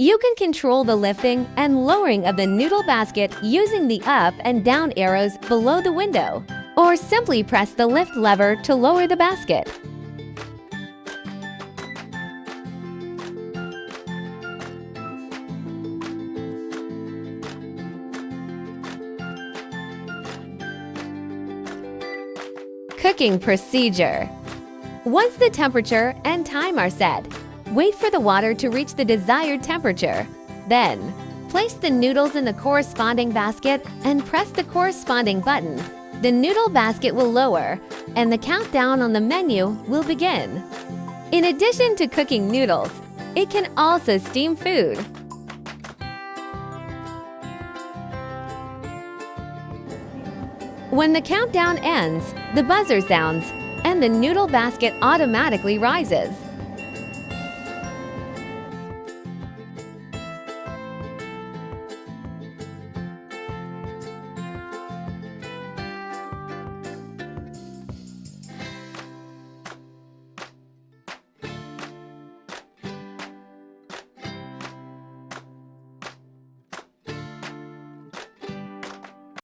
You can control the lifting and lowering of the noodle basket using the up and down arrows below the window, or simply press the lift lever to lower the basket. Cooking procedure. Once the temperature and time are set, wait for the water to reach the desired temperature. Then, place the noodles in the corresponding basket and press the corresponding button. The noodle basket will lower, and the countdown on the menu will begin. In addition to cooking noodles, it can also steam food. When the countdown ends, the buzzer sounds, and the noodle basket automatically rises.